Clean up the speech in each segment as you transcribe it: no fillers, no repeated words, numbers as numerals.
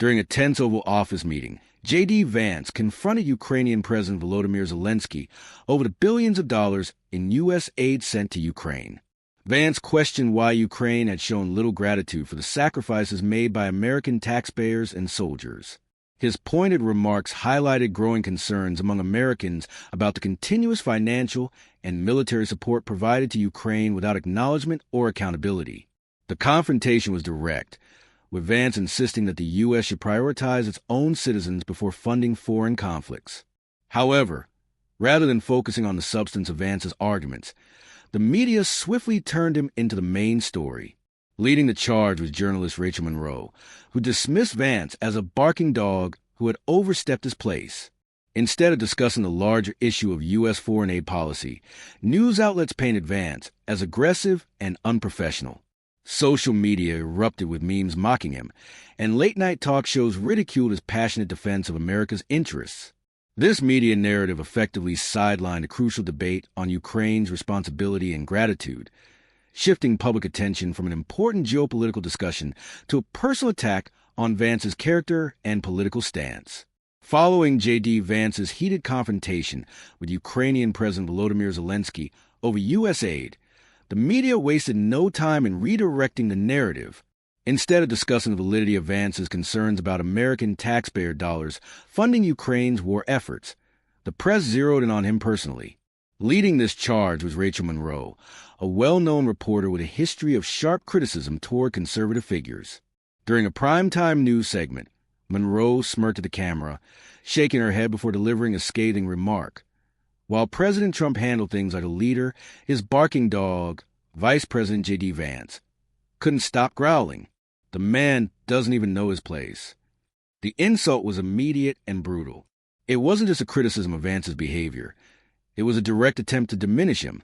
During a tense Oval Office meeting, JD Vance confronted Ukrainian President Volodymyr Zelensky over the billions of dollars in U.S. aid sent to Ukraine. Vance questioned why Ukraine had shown little gratitude for the sacrifices made by American taxpayers and soldiers. His pointed remarks highlighted growing concerns among Americans about the continuous financial and military support provided to Ukraine without acknowledgement or accountability. The confrontation was direct, with Vance insisting that the U.S. should prioritize its own citizens before funding foreign conflicts. However, rather than focusing on the substance of Vance's arguments, the media swiftly turned him into the main story. Leading the charge was journalist Rachel Monroe, who dismissed Vance as a barking dog who had overstepped his place. Instead of discussing the larger issue of U.S. foreign aid policy, news outlets painted Vance as aggressive and unprofessional. Social media erupted with memes mocking him, and late-night talk shows ridiculed his passionate defense of America's interests. This media narrative effectively sidelined a crucial debate on Ukraine's responsibility and gratitude, shifting public attention from an important geopolitical discussion to a personal attack on Vance's character and political stance. Following J.D. Vance's heated confrontation with Ukrainian President Volodymyr Zelensky over U.S. aid, the media wasted no time in redirecting the narrative. Instead of discussing the validity of Vance's concerns about American taxpayer dollars funding Ukraine's war efforts, the press zeroed in on him personally. Leading this charge was Rachel Monroe, a well-known reporter with a history of sharp criticism toward conservative figures. During a primetime news segment, Monroe smirked at the camera, shaking her head before delivering a scathing remark. While President Trump handled things like a leader, his barking dog, Vice President JD Vance, couldn't stop growling. The man doesn't even know his place. The insult was immediate and brutal. It wasn't just a criticism of Vance's behavior. It was a direct attempt to diminish him,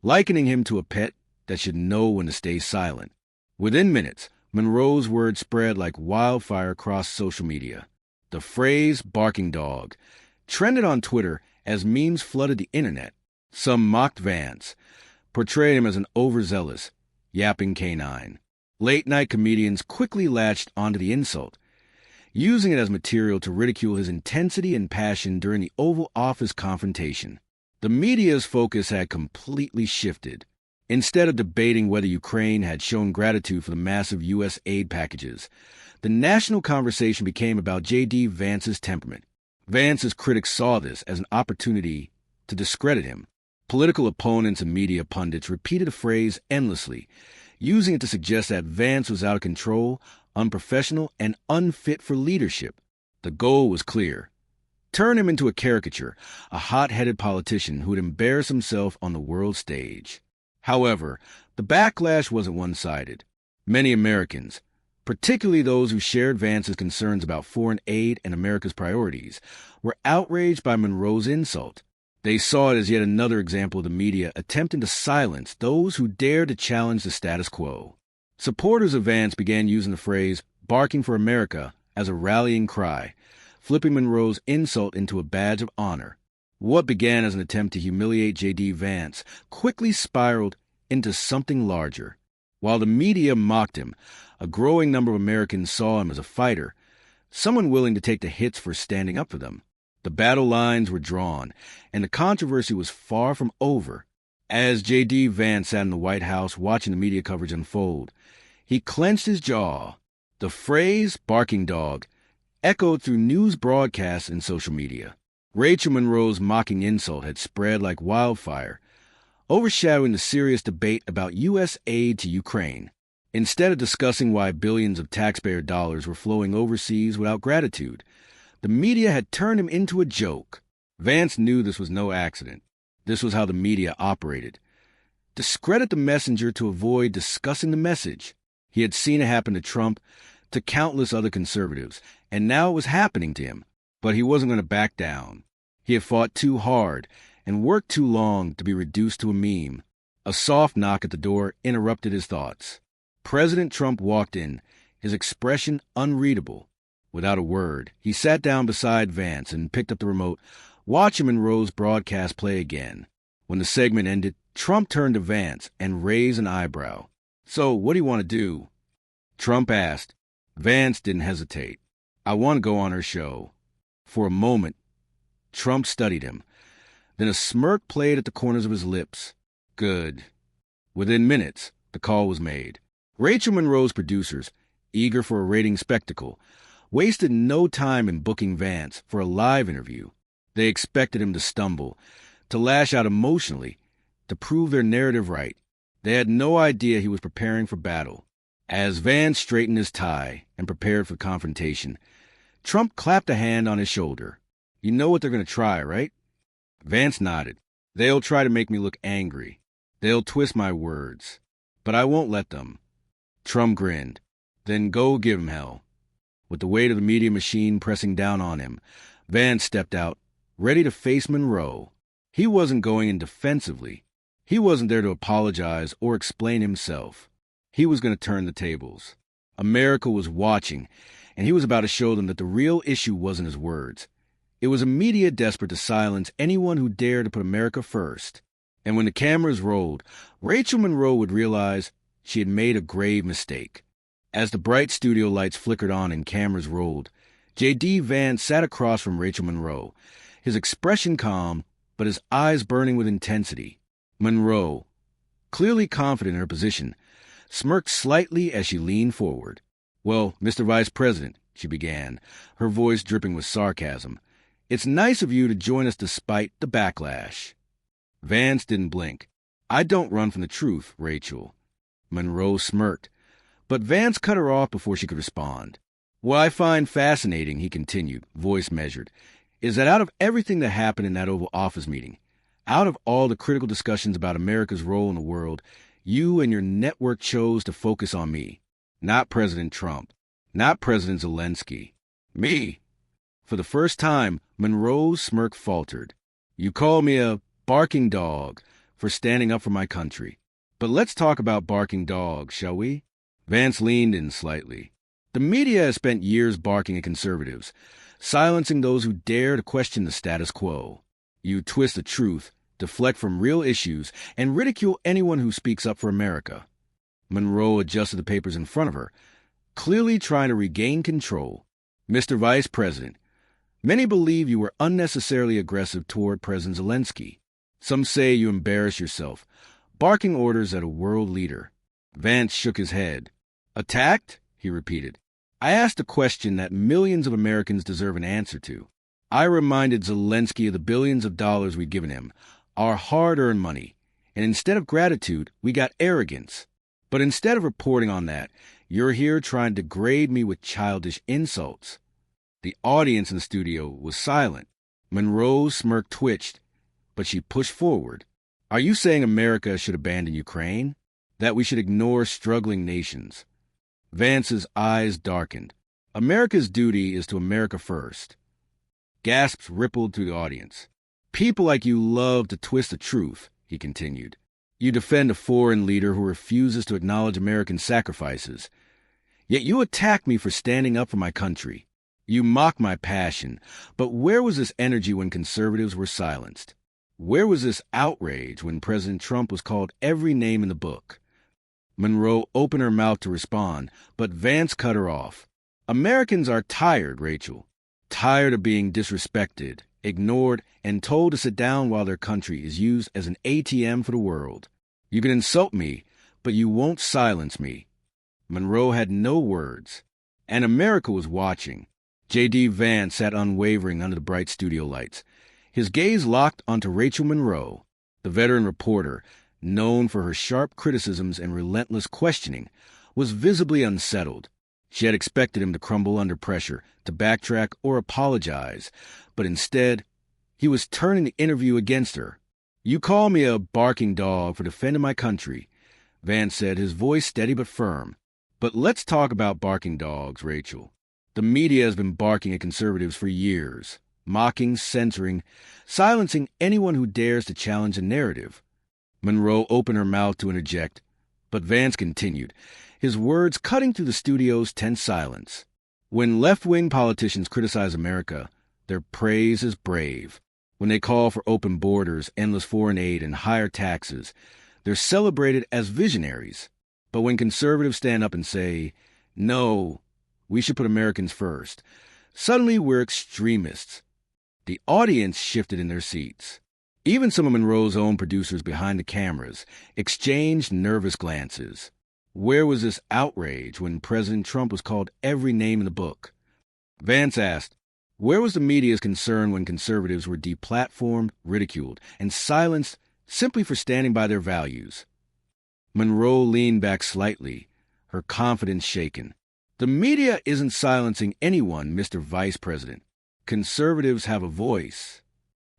likening him to a pet that should know when to stay silent. Within minutes, Monroe's words spread like wildfire across social media. The phrase barking dog trended on Twitter as memes flooded the internet. Some mocked Vance, portraying him as an overzealous, yapping canine. Late-night comedians quickly latched onto the insult, using it as material to ridicule his intensity and passion during the Oval Office confrontation. The media's focus had completely shifted. Instead of debating whether Ukraine had shown gratitude for the massive U.S. aid packages, the national conversation became about J.D. Vance's temperament. Vance's critics saw this as an opportunity to discredit him. Political opponents and media pundits repeated the phrase endlessly, using it to suggest that Vance was out of control, unprofessional, and unfit for leadership. The goal was clear. Turn him into a caricature, a hot-headed politician who would embarrass himself on the world stage. However, the backlash wasn't one-sided. Many Americans, particularly those who shared Vance's concerns about foreign aid and America's priorities, were outraged by Monroe's insult. They saw it as yet another example of the media attempting to silence those who dared to challenge the status quo. Supporters of Vance began using the phrase "barking for America" as a rallying cry, flipping Monroe's insult into a badge of honor. What began as an attempt to humiliate J.D. Vance quickly spiraled into something larger. While the media mocked him, a growing number of Americans saw him as a fighter, someone willing to take the hits for standing up for them. The battle lines were drawn, and the controversy was far from over. As J.D. Vance sat in the White House watching the media coverage unfold, he clenched his jaw. The phrase "barking dog" echoed through news broadcasts and social media. Rachel Monroe's mocking insult had spread like wildfire, overshadowing the serious debate about U.S. aid to Ukraine. Instead of discussing why billions of taxpayer dollars were flowing overseas without gratitude, the media had turned him into a joke. Vance knew this was no accident. This was how the media operated. Discredit the messenger to avoid discussing the message. He had seen it happen to Trump, to countless other conservatives, and now it was happening to him. But he wasn't going to back down. He had fought too hard and worked too long to be reduced to a meme. A soft knock at the door interrupted his thoughts. President Trump walked in, his expression unreadable. Without a word, he sat down beside Vance and picked up the remote, watching Monroe's broadcast play again. When the segment ended, Trump turned to Vance and raised an eyebrow. "So, what do you want to do?" Trump asked. Vance didn't hesitate. I want to go on her show. For a moment, Trump studied him. Then a smirk played at the corners of his lips. Good. Within minutes, the call was made. Rachel Monroe's producers, eager for a rating spectacle, wasted no time in booking Vance for a live interview. They expected him to stumble, to lash out emotionally, to prove their narrative right. They had no idea he was preparing for battle. As Vance straightened his tie and prepared for confrontation, Trump clapped a hand on his shoulder. You know what they're going to try, right? Vance nodded. They'll try to make me look angry. They'll twist my words. But I won't let them. Trump grinned. Then go give him hell. With the weight of the media machine pressing down on him, Vance stepped out, ready to face Monroe. He wasn't going in defensively. He wasn't there to apologize or explain himself. He was going to turn the tables. America was watching, and he was about to show them that the real issue wasn't his words. It was a media desperate to silence anyone who dared to put America first. And when the cameras rolled, Rachel Monroe would realize she had made a grave mistake. As the bright studio lights flickered on and cameras rolled, JD Vance sat across from Rachel Monroe, his expression calm, but his eyes burning with intensity. Monroe, clearly confident in her position, smirked slightly as she leaned forward. Well, Mr. Vice President, she began, her voice dripping with sarcasm, it's nice of you to join us despite the backlash. Vance didn't blink. I don't run from the truth, Rachel. Monroe smirked, but Vance cut her off before she could respond. What I find fascinating, he continued, voice measured, is that out of everything that happened in that Oval Office meeting, out of all the critical discussions about America's role in the world, you and your network chose to focus on me, not President Trump, not President Zelensky. Me. For the first time, Monroe's smirk faltered. You call me a barking dog for standing up for my country. But let's talk about barking dogs, shall we? Vance leaned in slightly. The media has spent years barking at conservatives, silencing those who dare to question the status quo. You twist the truth, deflect from real issues, and ridicule anyone who speaks up for America. Monroe adjusted the papers in front of her, clearly trying to regain control. Mr. Vice President, many believe you were unnecessarily aggressive toward President Zelensky. Some say you embarrass yourself, barking orders at a world leader. Vance shook his head. Attacked? He repeated. I asked a question that millions of Americans deserve an answer to. I reminded Zelensky of the billions of dollars we'd given him, our hard-earned money, and instead of gratitude, we got arrogance. But instead of reporting on that, you're here trying to degrade me with childish insults. The audience in the studio was silent. Monroe's smirk twitched, but she pushed forward. Are you saying America should abandon Ukraine? That we should ignore struggling nations? Vance's eyes darkened. America's duty is to America first. Gasps rippled through the audience. People like you love to twist the truth, he continued. You defend a foreign leader who refuses to acknowledge American sacrifices. Yet you attack me for standing up for my country. You mock my passion, but where was this energy when conservatives were silenced? Where was this outrage when President Trump was called every name in the book? Monroe opened her mouth to respond, but Vance cut her off. Americans are tired, Rachel. Tired of being disrespected, ignored, and told to sit down while their country is used as an ATM for the world. You can insult me, but you won't silence me. Monroe had no words, and America was watching. JD Vance sat unwavering under the bright studio lights, his gaze locked onto Rachel Monroe, the veteran reporter, known for her sharp criticisms and relentless questioning, was visibly unsettled. She had expected him to crumble under pressure, to backtrack or apologize, but instead, he was turning the interview against her. You call me a barking dog for defending my country, Vance said, his voice steady but firm. But let's talk about barking dogs, Rachel. The media has been barking at conservatives for years, mocking, censoring, silencing anyone who dares to challenge a narrative. Monroe opened her mouth to interject, but Vance continued, his words cutting through the studio's tense silence. When left-wing politicians criticize America, their praise is brave. When they call for open borders, endless foreign aid, and higher taxes, they're celebrated as visionaries. But when conservatives stand up and say, no, we should put Americans first, Suddenly, we're extremists. The audience shifted in their seats. Even some of Monroe's own producers behind the cameras exchanged nervous glances. Where was this outrage when President Trump was called every name in the book? Vance asked, where was the media's concern when conservatives were deplatformed, ridiculed, and silenced simply for standing by their values? Monroe leaned back slightly, her confidence shaken. The media isn't silencing anyone, Mr. Vice President. Conservatives have a voice.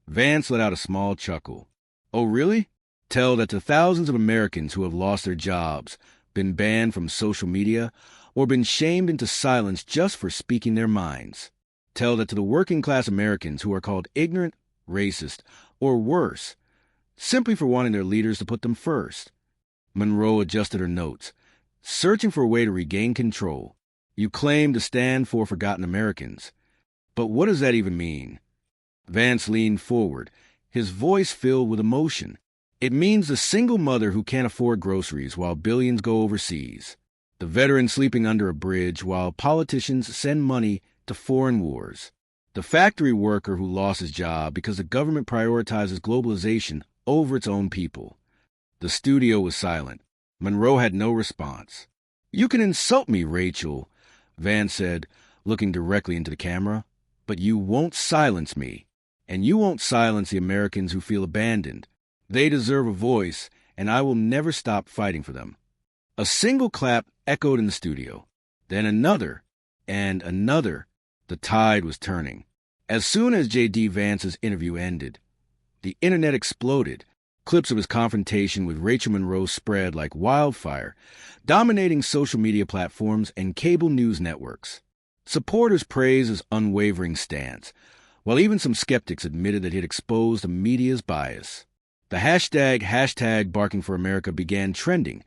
Vance let out a small chuckle. Oh, really? Tell that to thousands of Americans who have lost their jobs, been banned from social media, or been shamed into silence just for speaking their minds. Tell that to the working-class Americans who are called ignorant, racist, or worse, simply for wanting their leaders to put them first. Monroe adjusted her notes, searching for a way to regain control. You claim to stand for forgotten Americans. But what does that even mean? Vance leaned forward, his voice filled with emotion. It means the single mother who can't afford groceries while billions go overseas. The veteran sleeping under a bridge while politicians send money to foreign wars. The factory worker who lost his job because the government prioritizes globalization over its own people. The studio was silent. Monroe had no response. You can insult me, Rachel, Vance said, looking directly into the camera, but you won't silence me. And you won't silence the Americans who feel abandoned. They deserve a voice, and I will never stop fighting for them. A single clap echoed in the studio. Then another, and another. The tide was turning. As soon as JD Vance's interview ended, the internet exploded. Clips of his confrontation with Rachel Monroe spread like wildfire, dominating social media platforms and cable news networks. Supporters praised his unwavering stance, while even some skeptics admitted that he had exposed the media's bias. The hashtag Barking for America began trending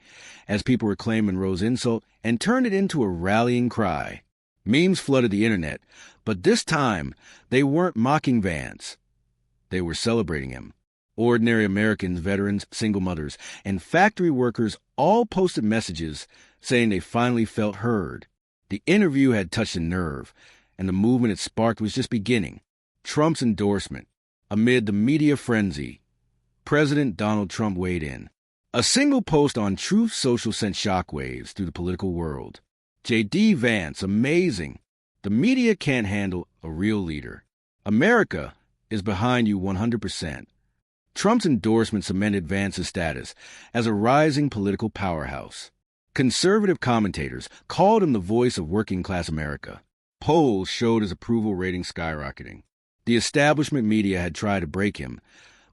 as people reclaimed Monroe's insult and turned it into a rallying cry. Memes flooded the internet, but this time they weren't mocking Vance. They were celebrating him. Ordinary Americans, veterans, single mothers, and factory workers all posted messages saying they finally felt heard. The interview had touched a nerve, and the movement it sparked was just beginning. Trump's endorsement. Amid the media frenzy, President Donald Trump weighed in. A single post on Truth Social sent shockwaves through the political world. JD Vance, amazing. The media can't handle a real leader. America is behind you 100%. Trump's endorsement cemented Vance's status as a rising political powerhouse. Conservative commentators called him the voice of working-class America. Polls showed his approval rating skyrocketing. The establishment media had tried to break him,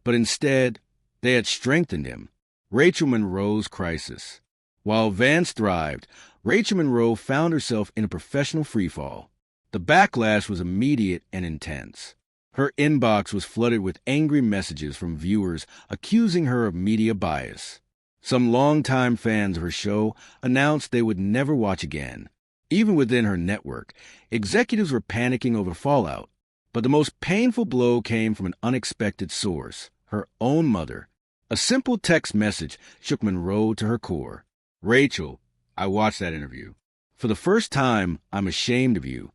but instead, they had strengthened him. Rachel Monroe's crisis. While Vance thrived, Rachel Monroe found herself in a professional freefall. The backlash was immediate and intense. Her inbox was flooded with angry messages from viewers accusing her of media bias. Some longtime fans of her show announced they would never watch again. Even within her network, executives were panicking over fallout. But the most painful blow came from an unexpected source, her own mother. A simple text message shook Monroe to her core. Rachel, I watched that interview. For the first time, I'm ashamed of you.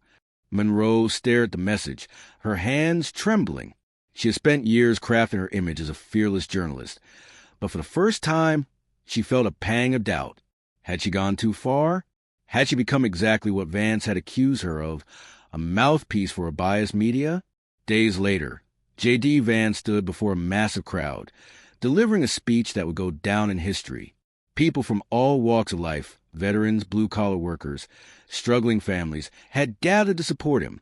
Monroe stared at the message, her hands trembling. She had spent years crafting her image as a fearless journalist. But for the first time, she felt a pang of doubt. Had she gone too far? Had she become exactly what Vance had accused her of, a mouthpiece for a biased media? Days later, JD Vance stood before a massive crowd, delivering a speech that would go down in history. People from all walks of life, veterans, blue-collar workers, struggling families, had gathered to support him.